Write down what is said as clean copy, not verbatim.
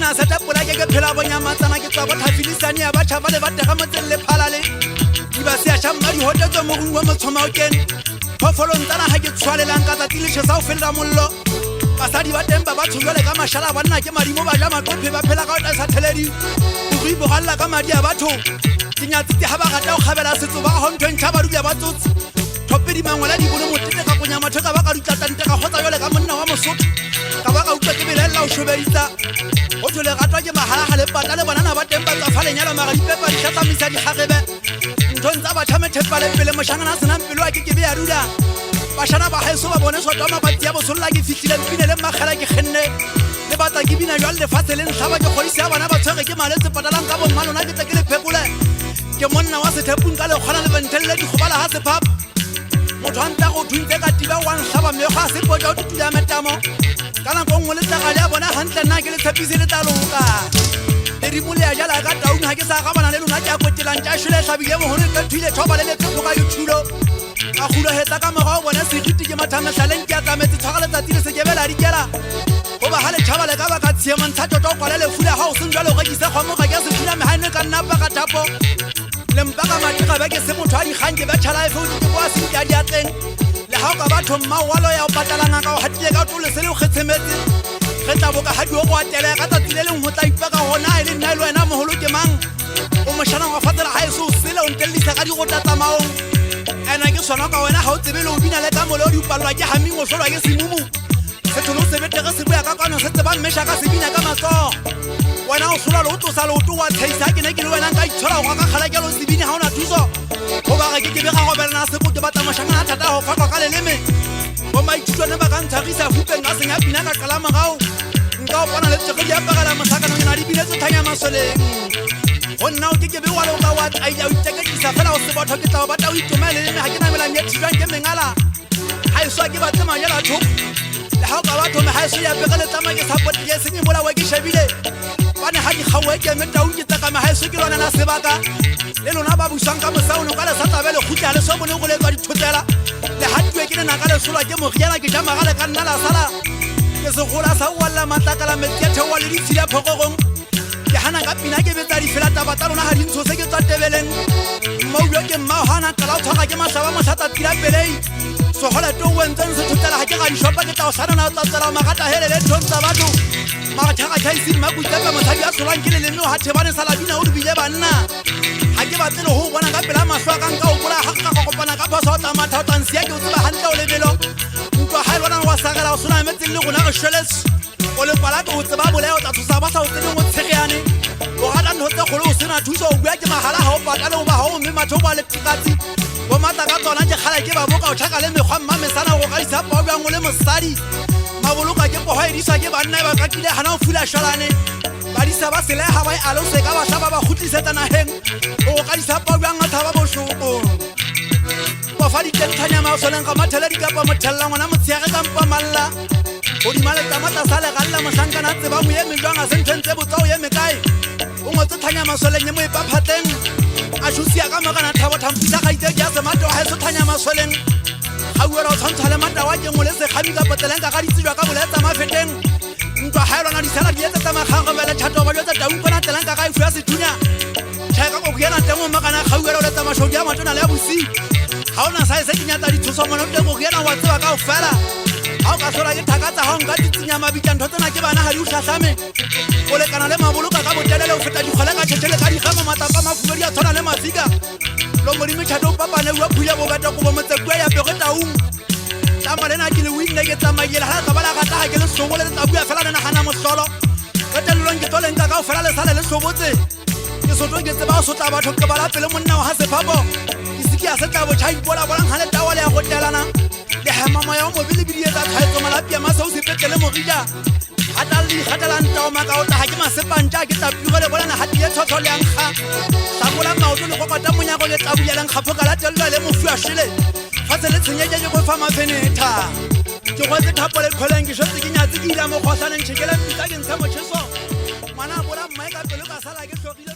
na sa tapola ke phela bonya matsana ke tswa bothafilisane ya batho ba le batega motseng le phalale di ba se a shamba di hotetso mo go mo tshoma o ken phofolong tsana ha ke tshwalelang ka tsa tilishe sa o fela mollo basadi ba temba ba tshwele ka mashala ba nna ke madimo ba ja maqophe ba phela ka o tsa theledi go ibogalla ka madi a batho dinyatsi ha ba gata o khabela setso ba ho ntwe ntšha ba dubya ba tsotsi thopedi mangwala di bone motete ka gonya matho ka ba ka dutlatante ka khotsa yole ka monna wa mosotho ka ba ka utlwa ke belela o shobeditsa o tole gatwa ke mahala ga le patale banana ba temba tsa falenyala maga di pepa di tsamisa di hagebe nthontsa ba thamethepa le pele moshangana senang pelo a ke be ya ruda bashana ba heso ba bone sotwa mabati ya bosolla ke fitile mpine le magela ke kgenne le batla ke bina jwa le fatshe le ntlhaba ke kgodisi ya bana ba tshwege ke maletse patalang ka bomma lona ke tse ke le phekole ke monna wa sethepung ka le kgona le benthelele dikgobala ga sephapa motho a nta go thuntse ka tiba wa ntlhaba mego a sepotsa o tutule ya metamo ka nako nngwe le tlagale ya bona gantle nna ke le tshepise le taloka lerimo le ya jala ka taung ga ke sa gabana le lona ke a kwetelang tša šole tlhabile mogore ka thuile thoba le letsepo ka yothulo a gulahetsa ka moga o bone segiti ke mathamehlaleng ke a tlametse tshwaga letsatsi le sekebela dikela go ba ga letšhaba le ka baka tshiamantsha tota o kwale lefula ga o seng jalo o rekise kgomo ga ke a sefula meganne ka nnapa ka thapo lempaka matega be ke se motho a dikgang ke betšhalaefe o dike bo a senke a diatleng le ga o ka batho mmawalo ya o patalang ka o gatile ka tolese le o kgetshemetse ge tla boka ga dio go atele ka tsatsi le leng go tla ipeka gona e le nna e le wena mogolo ke mang o mošanang wa fatela ga e se o sele o ntelelisa ka digotatsamaong ena ke swana ka wena ga o tsebe le o bina le ka mole o di upalelwa ke gaming o solwa ke semumu setholo o sebetege se boya ka kwano se tseba mmesha ka sebina ka matsogo wena o solwa le o tlosa leoto wa thaisa ke ne ke le wena nka itshwara go ka kgalakelo sebini ga o na thuso go bage ke kebe ga gobelana sebo ke batla mošangana thata go fatlwa ka leleme bo maithutwane ba ka ntshagisa fupeng ka senya pina ka qala morago nka o pona le tsego di apagela mosakanong ena di binetse thanya masoleng go nna o ke kebe wa le o ka wa tsaida o itekekisa fela o sebotho ke tla o batla o itomeleleme ga ke namela meethijwang ke mengala ga e swa ke batse majela thoko le ga o ka bathome ga e so yapegele tsama ke sapoti ke senye bolawe ke shebile bane ga dikgaoe ke metaung ke tsakame ga e so ke lwanela sebaka le lona ba busang ka mosaono ka le sa tsabe le kgutla le so bone go letswa dithotsela le gatiwe ke lenaka le solwa ke mogiela ke jamagale ka nna la sala ke segola sa oalla matlakala metsi ya theowa le ditshedi ya phokogong ke gana ka pina ke betsa di fela taba tsa lona ga dintsho se ke tswa tebeleng mmaubjo ke mmao gana tala o tshwaga ke matlhaba motlhatsa tila pelei segole to o entseng sethotsela ga ke ga dishopa ke tla o sanana o tlatsela magata helele thong tsa batho magathagatlhaisi mmakutsepe mosadi a solang ke leleme o gathebane salabina o lebile banna ga ke batlele go bona ka pela matlho a kanka o bola ga go kopana ka phoso o tlamatha o tlansia ke o tseba gantle o lebelo ntwa ga e bonang wa sagela o sona metseng le gona re shweletse o le palate o tseba bolea o tla tshosa ba sa o tseneng o tshegeane o gata ntho tse kgolo o sena thuso o bua ke magala ga o patale o ba ga o mme matho o ba le tikatsi bo matla ka tsona ke kgala ke ba boka o tlhaka le mekgwa mmamesana go gadisa pa o bjang o le mosadi maboloka ke pogo e diswa ke banna e ba kakile gana o fula šalane badisa ba selega ba e alose ka bašwa ba ba gotlisetsa nageng o go kadisa pa o bjang a thaba bošoko bofa ditentshanya maosoleng ga mathele dikapa mothelela ngwana motshege ka mpa malla o dimaletsamata sa legalela mohlankana tseba mo eme jwang a senthentse botsa o eme kae o ngwetse thanya masoleng ye mo epaphatleng a šosia ka mogana thabo-thampisa ga itsedi ya semate wa gaeso thanya masoleng ga uera o tshwantsha le matawa ke ngwe le sekgami ka poteleng ka ga ditsejwa ka boletsa mafeteng ntwa ga elwana disala di etsetsa makgagobele thato ba jwetsa taukona telang ka ga e fuya sethunya tšhaeka ko kuela teng o makana ga uera o letsa mašodi a matona le ya bosi ga o na sa e se kenyatsa ditshoso mono teng go kuela wa tseba ka o fela ga o ka tlhola ke thakatsa ga o nka ditsinya mabitla ntho tsena ke bana ga di o tlhatlhame o lekana le maboloka ka botelele o feta dikgole ka tšhetšhele ka digamo matapa mafubedi a tshwana le mafika lo modimo tšhato o papane ua phula bobeta kobo motsekua ya pego taung tama lena ke le winne ke tsamaile ga ka bala gata ga ke le sobo le tsabua fela le nagana mohlolo ka telelong ke toleng ka o fela le sale le sobotse ke sotong ke tseba o sotla batho ke bala pele monna wa ga sephapo ke siki a setla botšha ipola bolang ga le tawa le ya go telana le hema moya o mobile bidietsa tshwaetso malapi a mase o sepetele mogija gatalang taoma ka o tla ga ke masepantša ke tapile le bolana gati ye tshotho le yankga hlakola maoto le kokota monyago le tlabulelang kgaphoka la telelwa le mofu a šele fatshe le tshenyeke ke go fa mafenetha ke gwetse thapo le kgweleng ke šotse ke nyatse ke ila mo kgosaneng tšhekele mpitsa ke ntshe motšheso ngwana a bola mmae ka pelo ka sala ke tlhogile